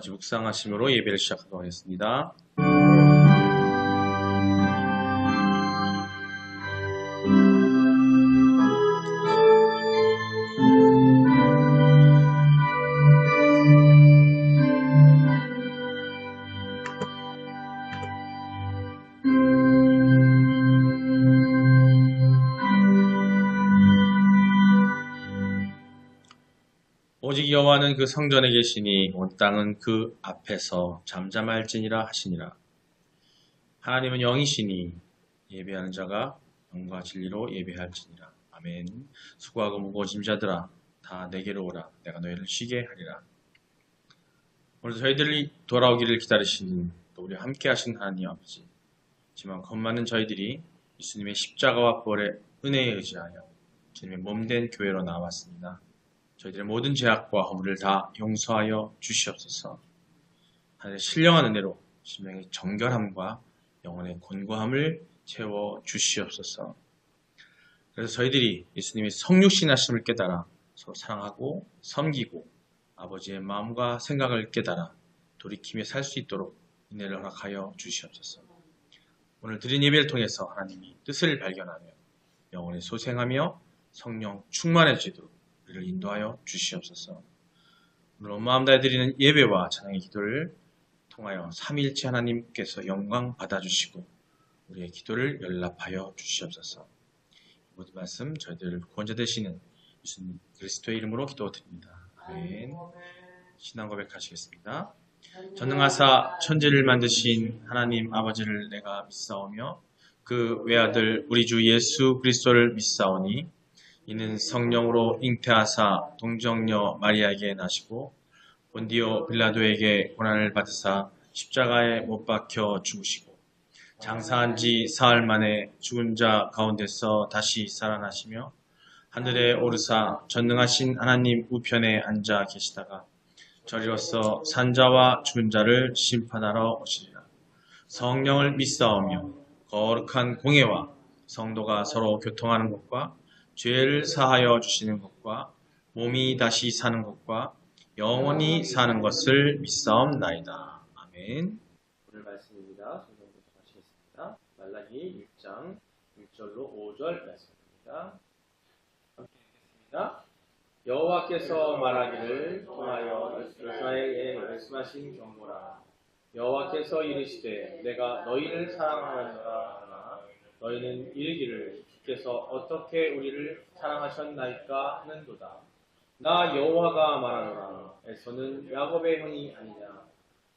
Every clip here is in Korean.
여러가지 묵상하심으로 예배를 시작하도록 하겠습니다. 오직 여호와는 그 성전에 계시니 온 땅은 그 앞에서 잠잠할지니라 하시니라. 하나님은 영이시니 예배하는 자가 영과 진리로 예배할지니라. 아멘. 수고하고 무거워진 자들아 다 내게로 오라. 내가 너희를 쉬게 하리라. 오늘 저희들이 돌아오기를 기다리시는 또 우리와 함께 하신 하나님 아버지, 하지만 겁많은 저희들이 예수님의 십자가와 부활의 은혜에 의지하여 주님의 몸된 교회로 나왔습니다. 저희들의 모든 죄악과 허물을 다 용서하여 주시옵소서. 하늘의 신령한 은혜로 심령의 정결함과 영혼의 곤고함을 채워 주시옵소서. 그래서 저희들이 예수님의 성육신 하심을 깨달아 서로 사랑하고 섬기고 아버지의 마음과 생각을 깨달아 돌이키며 살 수 있도록 은혜를 허락하여 주시옵소서. 오늘 드린 예배를 통해서 하나님이 뜻을 발견하며 영혼에 소생하며 성령 충만해지도록 우리를 인도하여 주시옵소서. 오늘 온 마음 다해 드리는 예배와 찬양의 기도를 통하여 삼위일체 하나님께서 영광 받아주시고 우리의 기도를 연락하여 주시옵소서. 모든 말씀 저희들 구원자 되시는 예수님 그리스도의 이름으로 기도드립니다. 아멘. 신앙 고백하시겠습니다. 전능하사 천지를 만드신 하나님 아버지를 내가 믿사오며 그 외아들 우리 주 예수 그리스도를 믿사오니 이는 성령으로 잉태하사 동정녀 마리아에게 나시고 본디오 빌라도에게 고난을 받으사 십자가에 못 박혀 죽으시고 장사한 지 사흘 만에 죽은 자 가운데서 다시 살아나시며 하늘에 오르사 전능하신 하나님 우편에 앉아 계시다가 저리로서 산자와 죽은 자를 심판하러 오시리라. 성령을 믿사오며 거룩한 공예와 성도가 서로 교통하는 것과 죄를 사하여 주시는 것과 몸이 다시 사는 것과 영원히 사는 것을 믿사옵나이다. 아멘. 오늘 말씀입니다. 성경부터 마치겠습니다. 말라기 6장 1절로 5절 말씀입니다. 함께 읽겠습니다. 여호와께서 말하기를 통하여 여호사에게 말씀하신 경고라. 여호와께서 이르시되 내가 너희를 사랑하노라 하나 너희는 이르기를 주께서 어떻게 우리를 사랑하셨나이까 하는도다. 나 여호와가 말하노라. 에서는 야곱의 형이 아니냐.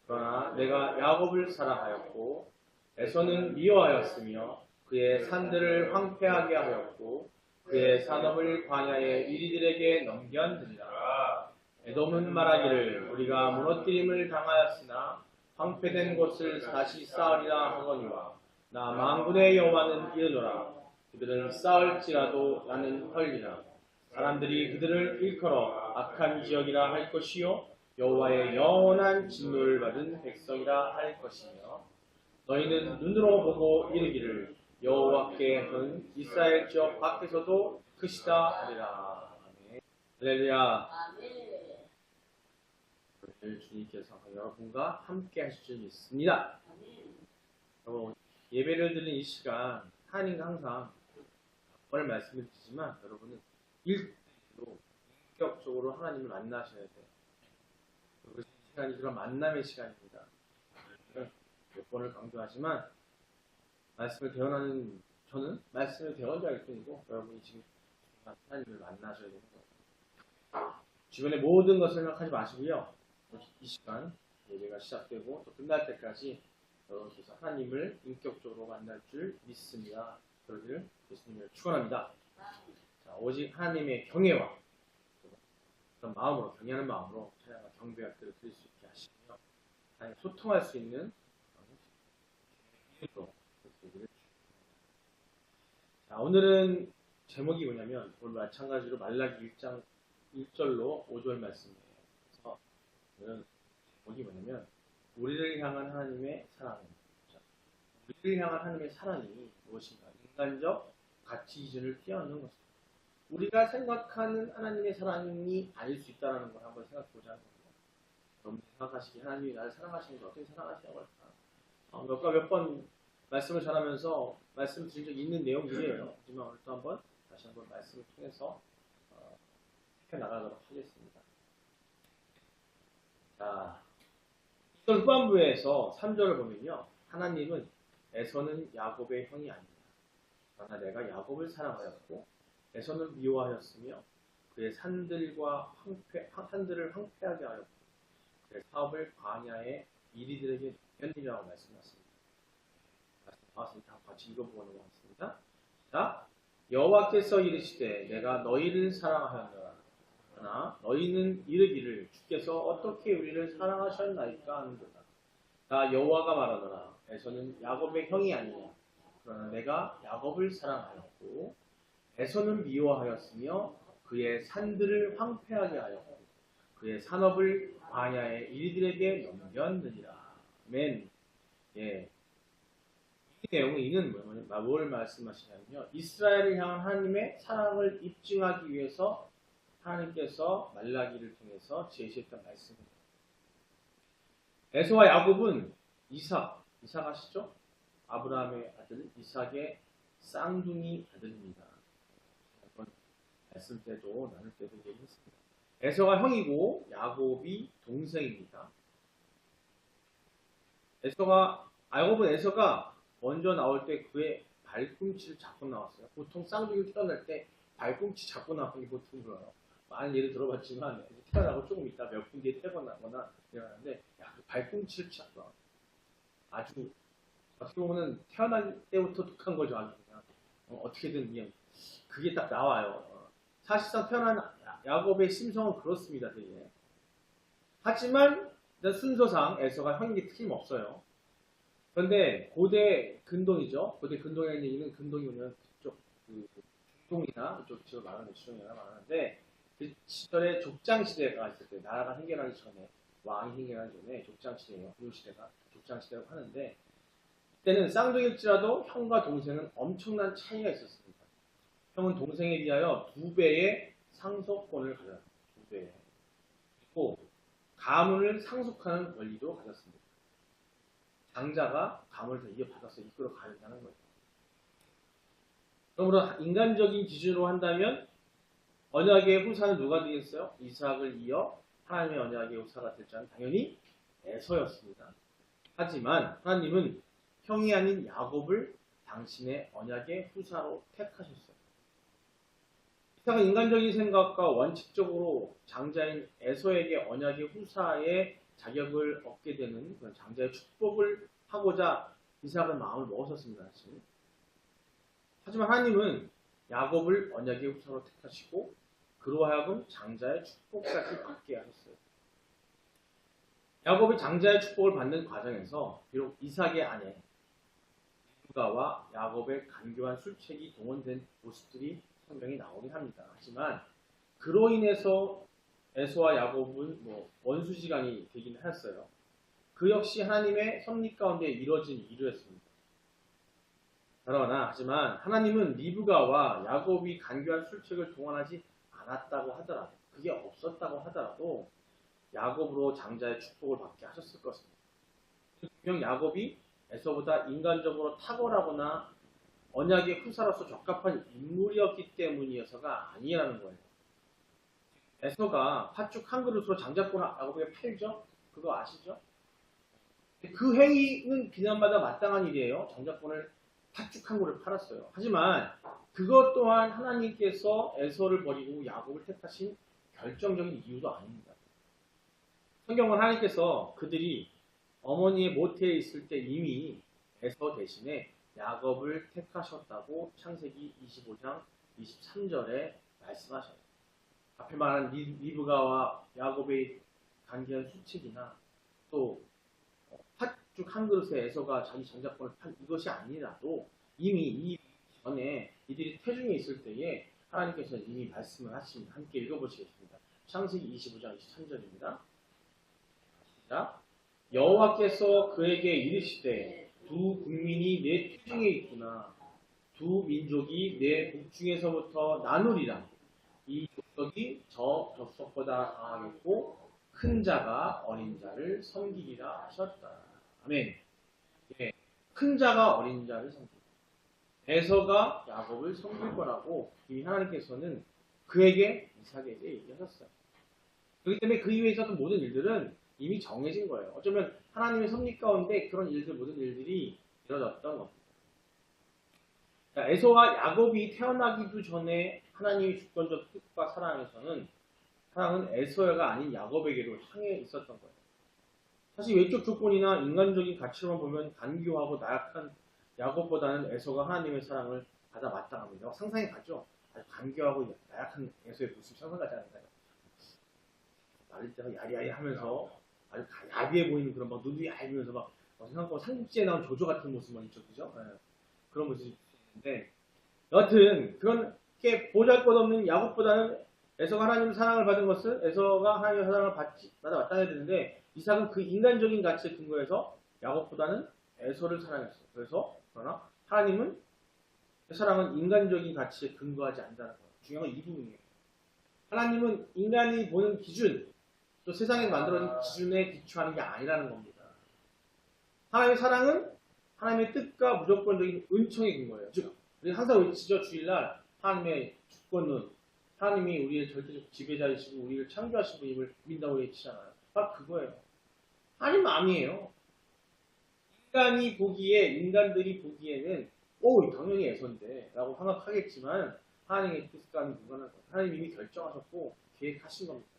그러나 내가 야곱을 사랑하였고 에서는 미워하였으며 그의 산들을 황폐하게 하였고 그의 산업을 광야의 이리들에게 넘겼느니라. 에돔은 말하기를 우리가 무너뜨림을 당하였으나 황폐된 곳을 다시 쌓으리라 하거니와 나 만군의 여호와는 이르노라. 그들은 쌓을지라도 나는 헐리라. 사람들이 그들을 일컬어 악한 지역이라 할 것이요 여호와의 영원한 진노를 받은 백성이라 할 것이며 너희는 눈으로 보고 이르기를 여호와께서는 이스라엘 지역 밖에서도 크시다 하리라. 아멘. 할렐루야. 오늘 주님께서 여러분과 함께 하실 줄 믿습니다. 여러분 예배를 드리는 이 시간 하나님과 항상 오늘 말씀을 드리지만 여러분은 일대일로 인격적으로 하나님을 만나셔야 돼요. 그 시간이 그런 만남의 시간입니다. 몇 번을 강조하지만 말씀을 대언하는 저는 말씀을 대언자일 뿐이고 여러분이 지금 하나님을 만나셔야 되는 거예요. 주변의 모든 것을 생각하지 마시고요. 이 시간 예배가 시작되고 또 끝날 때까지 여러분께서 하나님을 인격적으로 만날 줄 믿습니다. 그러기를 예수님을 축원합니다. 자, 오직 하나님의 경외와 그런 마음으로 경외하는 마음으로 찬양과 경배할 때를 드릴 수 있게 하시며 하나님 소통할 수 있는 기회로 되기를. 자, 오늘은 제목이 뭐냐면 오늘 마찬가지로 말라기 1장 1절로 5절 말씀이에요. 그래서 오늘은 제목이 뭐냐면 우리를 향한 하나님의 사랑입니다. 우리를 향한 하나님의 사랑이 무엇인가? 인간적 가치 기준을 뛰어넘는 것입니다. 우리가 생각하는 하나님의 사랑이 아닐 수 있다는 걸 한번 생각해 보자 하는 겁니다. 여러분이 생각하시기에 하나님이 나를 사랑하시는 게 어떻게 사랑하시냐고 할까? 몇 번 말씀을 전하면서 말씀드린 적이 있는 내용들이에요. 하지만 오늘 또 한번 다시 한번 말씀을 통해서 해나가도록 하겠습니다. 자, 2절 후반부에서 3절을 보면요. 하나님은 에서는 야곱의 형이 아니냐. 그러나 내가 야곱을 사랑하였고 에서는 미워하였으며 그의 산들을 황폐하게 하였고 그의 사업을 광야의 이리들에게 넘겼느니라고 말씀하셨습니다. 말씀 같이 읽어보고 넘어가겠습니다. 자, 여호와께서 이르시되 내가 너희를 사랑하였노라. 그러나 너희는 이르기를 주께서 어떻게 우리를 사랑하셨나이까 하는도다. 나 여호와가 말하노라. 에서는 야곱의 형이 아니냐. 그러나 내가 야곱을 사랑하였고 에서는 미워하였으며 그의 산들을 황폐하게 하였고 그의 산업을 광야의 이리들에게 넘겼느니라. 아멘. 예. 이 내용은 이는 뭘 말씀하시냐면요. 이스라엘을 향한 하나님의 사랑을 입증하기 위해서 하나님께서 말라기를 통해서 제시했던 말씀입니다. 에서와 야곱은 이삭 아시죠? 아브라함의 아들 이삭의 쌍둥이 아들입니다. 한번 말씀 때도 나눌 때도 얘기했습니다. 에서가 형이고 야곱이 동생입니다. 야곱은 에서가 먼저 나올 때 그의 발꿈치를 잡고 나왔어요. 보통 쌍둥이를 태어날 때 발꿈치 잡고 나오는 게 보통 그래요. 많은 예를 들어봤지만 태어나고 조금 있다 몇 분 뒤에 태어나거나 이러는데 그 발꿈치를 잡고 나왔어요. 아주 어떻게 보면 태어날 때부터 독한 거죠. 아주 그냥 어떻게든 그냥 그게 딱 나와요. 사실상 태어난 야곱의 심성은 그렇습니다. 되게. 하지만 순서상 에서가 형인 게 틀림없어요. 그런데 고대 근동이죠. 고대 근동이라는 얘기는 근동이 오면 그쪽 중동이나 그쪽 지역을 말하는 지역이나 말하는데 그 시절에 족장 시대가 있을 때 나라가 생겨나기 전에 왕이 생겨나기 전에 족장 시대예요. 그 시대가 족장 시대라고 하는데 그때는 쌍둥이일지라도 형과 동생은 엄청난 차이가 있었습니다. 형은 동생에 비하여 2배의 상속권을 가졌습니다. 2배. 그리고 가문을 상속하는 권리도 가졌습니다. 장자가 가문을 더 이어받아서 이끌어 가야 한다는 거예요. 그러므로 인간적인 기준으로 한다면 언약의 후사는 누가 되겠어요? 이삭을 이어 하나님의 언약의 후사가 될 자는 당연히 에서였습니다. 하지만 하나님은 형이 아닌 야곱을 당신의 언약의 후사로 택하셨어요. 이삭은 인간적인 생각과 원칙적으로 장자인 에서에게 언약의 후사의 자격을 얻게 되는 그런 장자의 축복을 하고자 이삭은 마음을 먹었었습니다. 사실. 하지만 하나님은 야곱을 언약의 후사로 택하시고 그로 하여금 장자의 축복까지 받게 하셨어요. 야곱이 장자의 축복을 받는 과정에서 비록 이삭의 아내 리브가와 야곱의 간교한 술책이 동원된 모습들이 성경에 나오긴 합니다. 하지만 그로 인해서 에서와 야곱은 원수지간이 되긴 했어요. 그 역시 하나님의 섭리 가운데 이루어진 일이었습니다. 그러나 하지만 하나님은 리브가와 야곱이 간교한 술책을 동원하지 않았다고 하더라도 그게 없었다고 하더라도 야곱으로 장자의 축복을 받게 하셨을 것입니다. 분명 야곱이 에서보다 인간적으로 탁월하거나 언약의 후사로서 적합한 인물이었기 때문이어서가 아니라는 거예요. 에서가 팥죽 한 그릇으로 장자권을 야곱에게 팔죠? 그거 아시죠? 그 행위는 비난받아 마땅한 일이에요. 장자권을 팥죽 한 그릇을 팔았어요. 하지만 그것 또한 하나님께서 에서를 버리고 야곱을 택하신 결정적인 이유도 아닙니다. 성경은 하나님께서 그들이 어머니의 모태에 있을 때 이미 에서 대신에 야곱을 택하셨다고 창세기 25장 23절에 말씀하셨어요. 앞에 말한 리브가와 야곱의 간계한 수칙이나 또 팥죽 한 그릇에 에서가 자기 장자권을 판 이것이 아니라도 이미 이 전에 이들이 태중에 있을 때에 하나님께서 이미 말씀을 하십니다. 함께 읽어보시겠습니다. 창세기 25장 23절입니다. 자, 여호와께서 그에게 이르시되 두 국민이 내 태중에 있구나. 두 민족이 내 복중에서부터 나누리라. 이 족속이 저 족속보다 강하겠고 큰 자가 어린 자를 섬기리라 하셨다. 아멘. 예, 큰 자가 어린 자를 섬기리라. 에서가 야곱을 섬길 거라고 이미 하나님께서는 그에게 이삭에게 얘기하셨어요. 그렇기 때문에 그 이후에 있었던 모든 일들은 이미 정해진 거예요. 어쩌면 하나님의 섭리 가운데 그런 일들, 모든 일들이 이루어졌던 겁니다. 자, 에서와 야곱이 태어나기도 전에 하나님의 주권적 뜻과 사랑은 에서가 아닌 야곱에게로 향해 있었던 거예요. 사실 외적 조건이나 인간적인 가치로만 보면 간교하고 나약한 야곱보다는 에서가 하나님의 사랑을 받아 마땅합니다. 상상이 가죠? 아주 간교하고 나약한 에서의 모습이 상상가지 않나요? 말릴 때가 야리야리 하면서 아주 야비해 보이는 그런 막 눈이 얇으면서 막 생각보다 삼국지에 나온 조조 같은 모습만 있죠, 그죠? 네. 그런 모습이 있는데 여튼 그렇게 보잘것없는 야곱보다는 에서가 하나님의 사랑을 받은 것은 에서가 하나님의 사랑을 받아 마땅해야 되는데 이삭은 그 인간적인 가치에 근거해서 야곱보다는 에서를 사랑했어요. 그러나 하나님은 사랑은 인간적인 가치에 근거하지 않는다는 거예요. 중요한 건 이 부분이에요. 하나님은 인간이 보는 기준, 또 세상에 만들어진 기준에 기초하는 게 아니라는 겁니다. 하나님의 사랑은 하나님의 뜻과 무조건적인 은총의 근거예요. 즉, 우리 항상 외치죠. 주일날 하나님의 주권론, 하나님이 우리의 절대적 지배자이시고 우리를 창조하신 분임을 믿는다고 외치잖아요. 바로 그거예요. 하나님 마음이에요. 인간들이 보기에는 당연히 에서인데 라고 생각하겠지만 하나님의 뜻과는 무관한 거예요. 하나님이 이미 결정하셨고 계획하신 겁니다.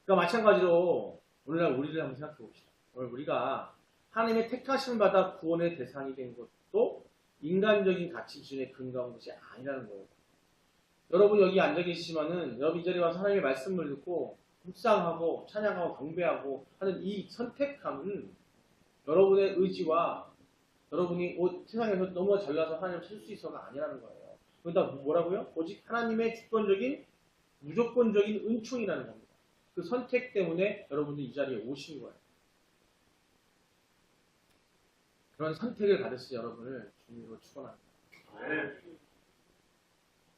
그러니까 마찬가지로 오늘날 우리를 한번 생각해 봅시다. 오늘 우리가 하나님의 택하심을 받아 구원의 대상이 된 것도 인간적인 가치 기준에 근거한 것이 아니라는 거예요. 여러분 여기 앉아 계시지만은 여러분 이 자리에 와서 하나님의 말씀을 듣고 묵상하고 찬양하고 경배하고 하는 이 선택함은 여러분의 의지와 여러분이 세상에서 너무 잘나서 하나님을 찾을 수 있어가 아니라는 거예요. 그러다 뭐라고요? 오직 하나님의 주권적인 무조건적인 은총이라는 겁니다. 그 선택 때문에 여러분들이 이 자리에 오신 거예요. 그런 선택을 받으신 여러분을 주님으로 축원합니다.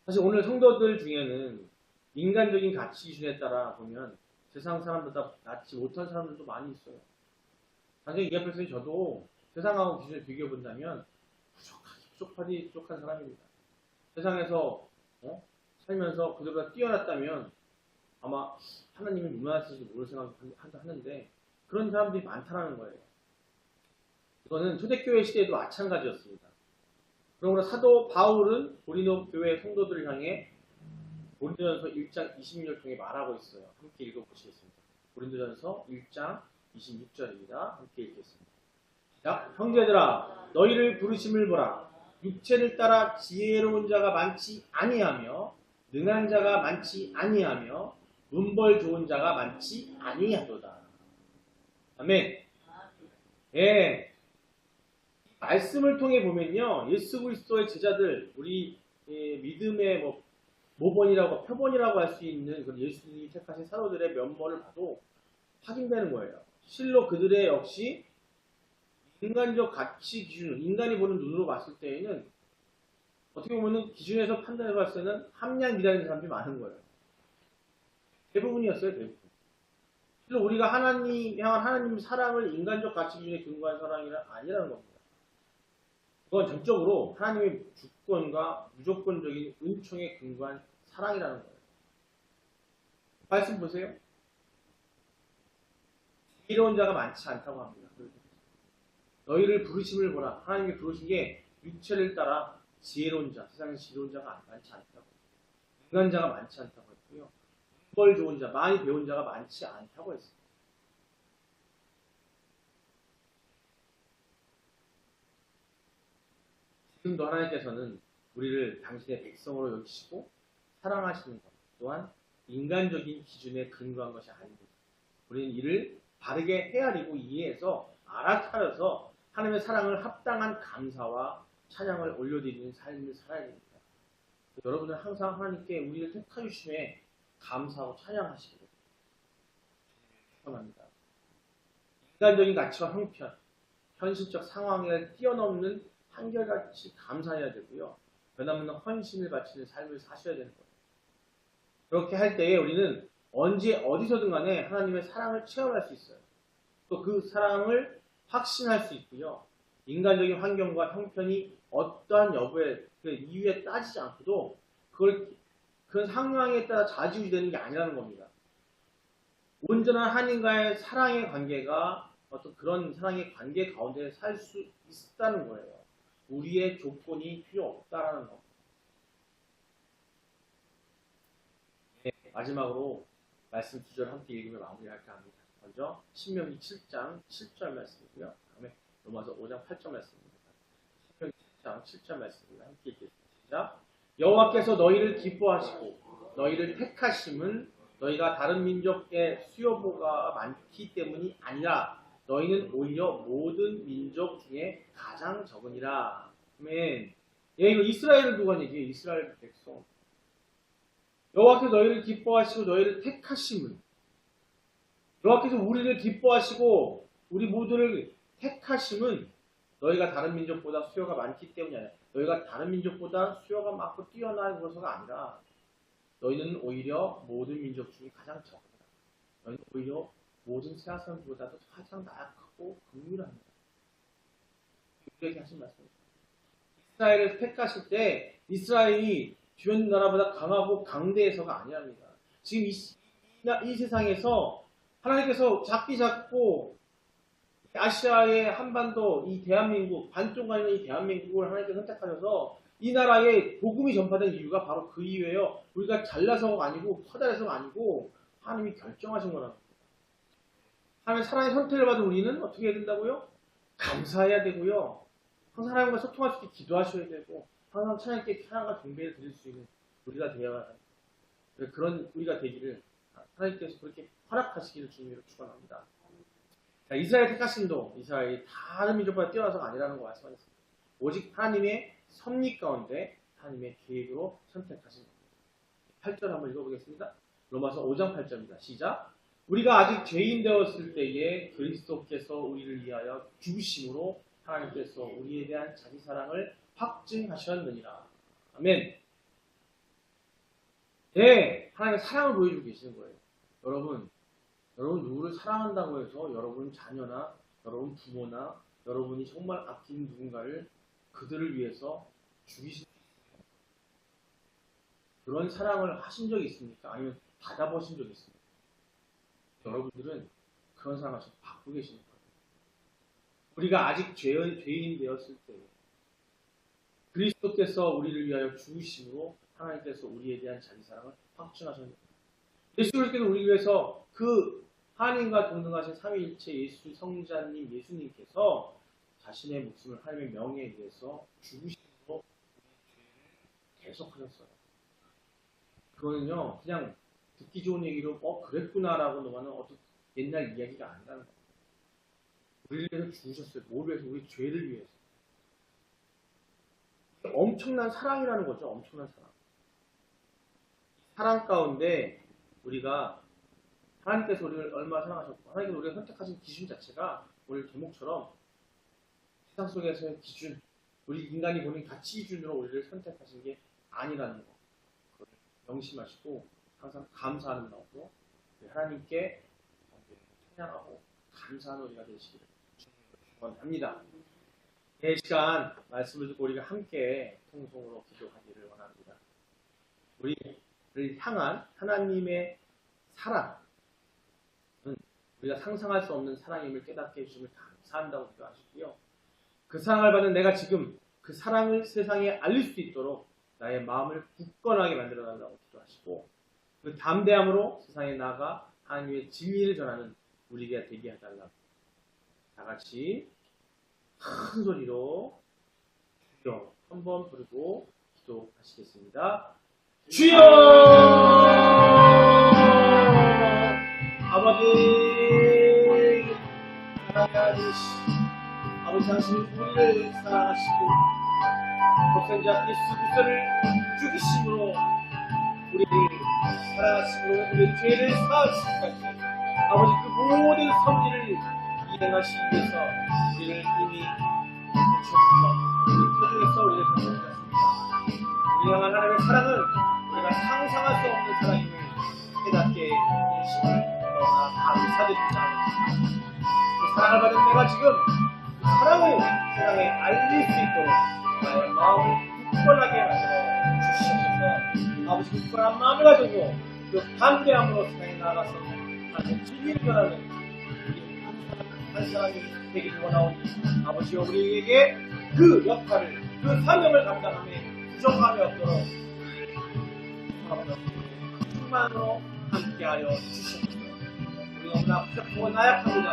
사실 오늘 성도들 중에는 인간적인 가치 기준에 따라 보면 세상 사람보다 낫지 못한 사람들도 많이 있어요. 단순히 이 앞에서 저도 세상하고 기준을 비교해 본다면 부족한 사람입니다. 세상에서 살면서 그들보다 뛰어났다면 아마 하나님이 무난하실지 모를 생각하는데 그런 사람들이 많다는 거예요. 이거는 초대교회 시대에도 마찬가지였습니다. 그러므로 사도 바울은 고린도 교회 성도들을 향해 고린도전서 1장 26절을 통해 말하고 있어요. 함께 읽어보시겠습니다. 고린도전서 1장 26절입니다. 함께 읽겠습니다. 자, 형제들아 너희를 부르심을 보라. 육체를 따라 지혜로운 자가 많지 아니하며 능한 자가 많지 아니하며 문벌 좋은 자가 많지 아니하도다. 아멘. 예. 말씀을 통해 보면요, 예수 그리스도의 제자들, 우리 믿음의 모본이라고 표본이라고 할 수 있는 그런 예수님이 택하신 사도들의 면모를 봐도 확인되는 거예요. 실로 그들의 역시 인간적 가치 기준, 인간이 보는 눈으로 봤을 때에는 어떻게 보면 기준에서 판단해 봤을 때는 함량 미달인 사람들이 많은 거예요. 대부분이었어요, 대부분. 실로 우리가 향한 하나님 사랑을 인간적 가치 기준에 근거한 사랑이 아니라는 겁니다. 그건 전적으로 하나님의 주권과 무조건적인 은총에 근거한 사랑이라는 거예요. 말씀 보세요. 지혜로운 자가 많지 않다고 합니다. 너희를 부르심을 보라. 하나님이 부르신 게 육체를 따라 지혜로운 자, 세상에 지혜로운 자가 많지 않다고. 인간 자가 많지 않다고 했고요. 벌 좋은 자, 많이 배운 자가 많지 않다고 했습니다. 지금도 하나님께서는 우리를 당신의 백성으로 여기시고 사랑하시는 것 또한 인간적인 기준에 근거한 것이 아닙니다. 우리는 이를 바르게 헤아리고 이해해서 알아차려서 하나님의 사랑을 합당한 감사와 찬양을 올려드리는 삶을 살아야 됩니다. 여러분은 항상 하나님께 우리를 택하주심에 감사하고 찬양하시기를 축원합니다. 인간적인 가치와 형편, 현실적 상황을 뛰어넘는 한결같이 감사해야 되고요. 변함없는 헌신을 바치는 삶을 사셔야 되는 거예요. 그렇게 할 때에 우리는 언제 어디서든 간에 하나님의 사랑을 체험할 수 있어요. 또 그 사랑을 확신할 수 있고요. 인간적인 환경과 형편이 어떠한 여부에 그 이유에 따지지 않고도 그런 상황에 따라 좌지우지되는 게 아니라는 겁니다. 온전한 하나님과의 사랑의 관계가 어떤 그런 사랑의 관계 가운데 살 수 있다는 거예요. 우리의 조건이 필요 없다라는 거. 네, 마지막으로 말씀 2절 함께 읽으며 마무리할까 합니다. 먼저 신명기 7장 7절 말씀이고요. 다음에 로마서 5장 8절 말씀입니다. 신명기 7장 7절 말씀입니다. 함께 읽겠습니다. 시작. 여호와께서 너희를 기뻐하시고 너희를 택하심은 너희가 다른 민족의 수요보가 많기 때문이 아니라 너희는 오히려 모든 민족 중에 가장 적으니라. 아멘. 예, 이거 이스라엘을 누가 얘기해요? 이스라엘 백성. 여호와께서 너희를 기뻐하시고 너희를 택하심은, 여호와께서 우리를 기뻐하시고 우리 모두를 택하심은 너희가 다른 민족보다 수요가 많기 때문이 아니라, 너희가 다른 민족보다 수요가 많고 뛰어난 것서가 아니라 너희는 오히려 모든 민족 중에 가장 적으다. 너희는 오히려 모든 세상 사람들보다도 가장 나약하고 긍휼합니다. 우리에게 하신 말씀입니다. 이스라엘을 택하실 때 이스라엘이 주변 나라보다 강하고 강대해서가 아니랍니다. 지금 이 세상에서 하나님께서 작고 아시아의 한반도, 이 대한민국, 반쪽가 있는 이 대한민국을 하나님께서 선택하셔서 이 나라에 복음이 전파된 이유가 바로 그 이유예요. 우리가 잘나서가 아니고 커다래서가 아니고 하나님이 결정하신 거랍니다. 하나님의 사랑의 선택을 받은 우리는 어떻게 해야 된다고요? 감사해야 되고요. 항상 하나님과 소통할 수 있게 기도하셔야 되고, 항상 하나님께 사랑과 경배를 드릴 수 있는 우리가 되어야 합니다. 그런 우리가 되기를 하나님께서 그렇게 허락하시기를 주님으로 축원합니다. 자, 이스라엘 택하심도 이스라엘이 다른 민족보다 뛰어나서가 아니라는 거 말씀하셨습니다. 오직 하나님의 섭리 가운데 하나님의 계획으로 선택하신 겁니다. 8절 한번 읽어보겠습니다. 로마서 5장 8절입니다. 시작. 우리가 아직 죄인 되었을 때에 그리스도께서 우리를 위하여 죽으심으로 하나님께서 우리에 대한 자기 사랑을 확증하셨느니라. 아멘. 네, 하나님의 사랑을 보여주고 계시는 거예요. 여러분 누구를 사랑한다고 해서 여러분 자녀나 여러분 부모나 여러분이 정말 아끼는 누군가를 그들을 위해서 죽이신 적 있습니까? 그런 사랑을 하신 적이 있습니까? 아니면 받아보신 적이 있습니까? 여러분들은 그런 사랑을 좀 받고 계시는 거예요. 우리가 아직 죄인 되었을 때 그리스도께서 우리를 위하여 죽으심으로 하나님께서 우리에 대한 자기 사랑을 확증하셨습니다. 예수 그리스도는 우리를 위해서 그 하나님과 동등하신 삼위일체 예수 성자님 예수님께서 자신의 목숨을 하나님의 명예에 의해서 죽으심으로 우리의 죄를 대속하셨어요. 그거는요 그냥 듣기 좋은 얘기로 그랬구나라고 넘어가는 어떤 옛날 이야기가 아니라는 거예요. 우리를 위해서 죽으셨어요. 뭘 위해서? 우리 죄를 위해서. 엄청난 사랑이라는 거죠. 엄청난 사랑. 사랑 가운데 우리가 하나님께서 우리를 얼마나 사랑하셨고 하나님께서 우리를 선택하신 기준 자체가 오늘 제목처럼 세상 속에서의 기준, 우리 인간이 보는 가치 기준으로 우리를 선택하신 게 아니라는 거. 그걸 명심하시고 항상 감사하는 마음으로 하나님께 찬양하고 감사하는 우리가 되시기를 축원합니다. 이 시간 말씀을 듣고 우리가 함께 통성으로 기도하기를 원합니다. 우리를 향한 하나님의 사랑은 우리가 상상할 수 없는 사랑임을 깨닫게 해주심을 감사한다고 기도하시고요. 그 사랑을 받는 내가 지금 그 사랑을 세상에 알릴 수 있도록 나의 마음을 굳건하게 만들어달라고 기도하시고, 그 담대함으로 세상에 나아가 하나님의 진리를 전하는 우리가 되게 해달라고 다 같이 큰 소리로 주여 한번 부르고 기도하시겠습니다. 주여! 아버지 사랑하신 아버지, 당신이 우리를 사랑하시고 독생자 예수 그리스도를 죽이심으로 우리를 사랑하심으로 우리의 죄를 사하시기까지 아버지 그 모든 섭리를 이행하시기 위해서 우리를 이미 구원하셔서 우리 우리를 선택하셨습니다. 우리 향한 하나님의 사랑은 우리가 상상할 수 없는 사랑임을 깨닫게 해주심을 너무나 감사드립니다. 그 사랑을 받은 내가 지금 그 사랑을 세상에 알릴 수 있도록 나의 마음을 굳건하게 만들어 주시옵소서. 아버지 그 굳건한 마음을 가지고 그 담대함으로 세상에 나가서 하나님의 진리를 전하는 한 사람이 되기를 원하오니 아버지여 우리에게 그 역할을 그 사명을 감당함에 부족함이 없도록 충만으로 함께하여 주시옵소서. 우리 너무나 부족하고 나약합니다.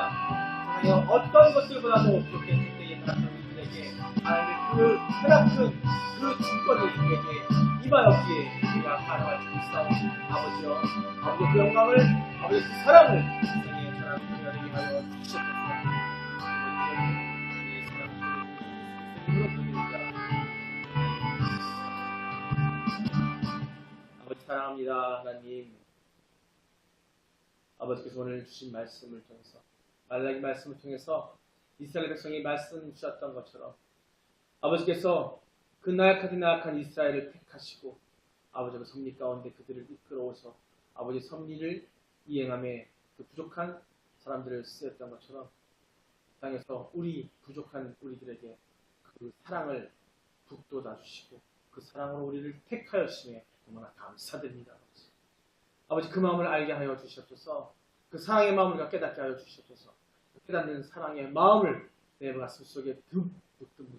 세상에 어떤 것들보다도 부족했을 때에 나타난 우리들에게 하나님의 그 크나큰 그 주권이 우리에게 임하였기에 우리가 가능할 수 있사오니 아버지여 아버지 그 영광을 아버지 그 사랑을 세상에 전하는 우리가 되게 하여 주시옵소서. 아버지 사랑합니다. 하나님 아버지께서 오늘 주신 말씀을 통해서 말라기 말씀을 통해서 이스라엘 백성이 말씀 주셨던 것처럼 아버지께서 그 나약한 이스라엘을 택하시고 아버지가 섭리 가운데 그들을 이끌어오셔 아버지 섭리를 이행함에 그 부족한 사람들을 쓰였던 것처럼 땅에서 우리 부족한 우리들에게 그 사랑을 북돋아 주시고 그 사랑으로 우리를 택하였음에 너무나 감사드립니다. 아버지 그 마음을 알게 하여 주시옵소서. 그 사랑의 마음을 우리가 깨닫게 하여 주시옵소서. 깨닫는 사랑의 마음을 내 가슴 속에 듬뿍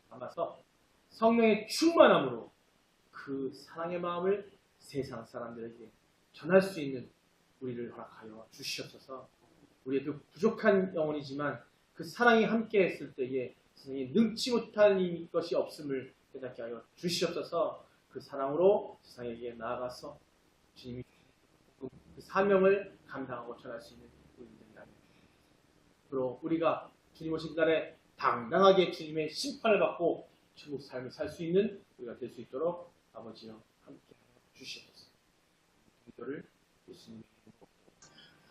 담아서 성령의 충만함으로 그 사랑의 마음을 세상 사람들에게 전할 수 있는 우리를 허락하여 주시옵소서. 우리의 그 부족한 영혼이지만 그 사랑이 함께 했을 때에 세상에 능치 못할 것이 없음을 깨닫게 하여 주시옵소서. 그 사랑으로 세상에게 나아가서 주님이 그 사명을 감당하고 전할 수 있는 우리들이라면 그리고 우리가 주님 오신 날에 당당하게 주님의 심판을 받고 천국 삶을 살 수 있는 우리가 될 수 있도록 아버지여 함께 주시옵소서. 기도를 예수님의 이름으로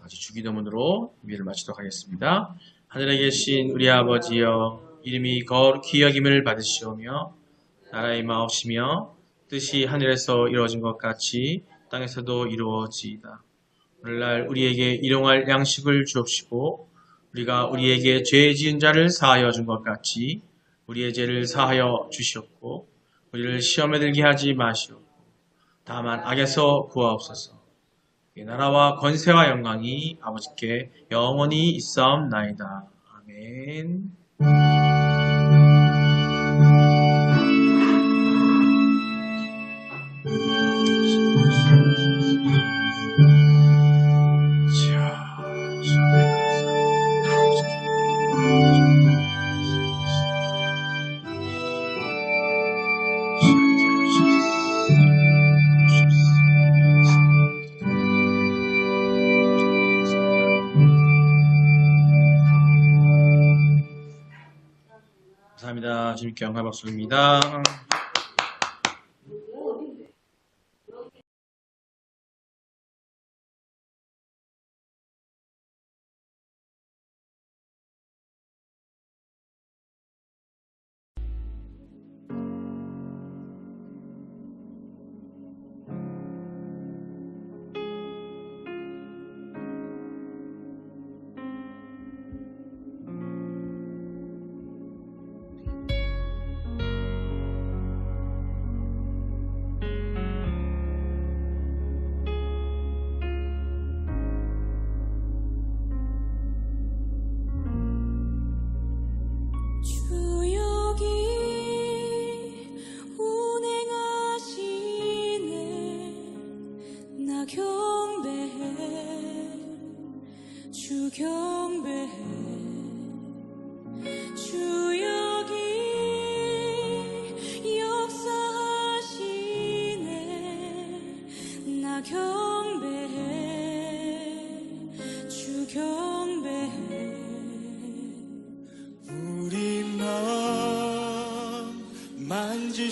아주 주기도문으로 예배를 마치도록 하겠습니다. 하늘에 계신 우리 아버지여 이름이 거룩히 여김을 받으시오며 나라의 마옵시며 뜻이 하늘에서 이루어진 것 같이 땅에서도 이루어지이다. 오늘날 우리에게 일용할 양식을 주옵시고 우리가 우리에게 죄 지은 자를 사하여 준 것 같이 우리의 죄를 사하여 주시옵고 우리를 시험에 들게 하지 마시옵고 다만 악에서 구하옵소서. 이 나라와 권세와 영광이 아버지께 영원히 있사옵나이다. 아멘. 감사합니다. 주님께 영광 박수입니다.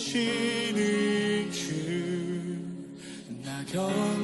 만지시는 주 나 경배해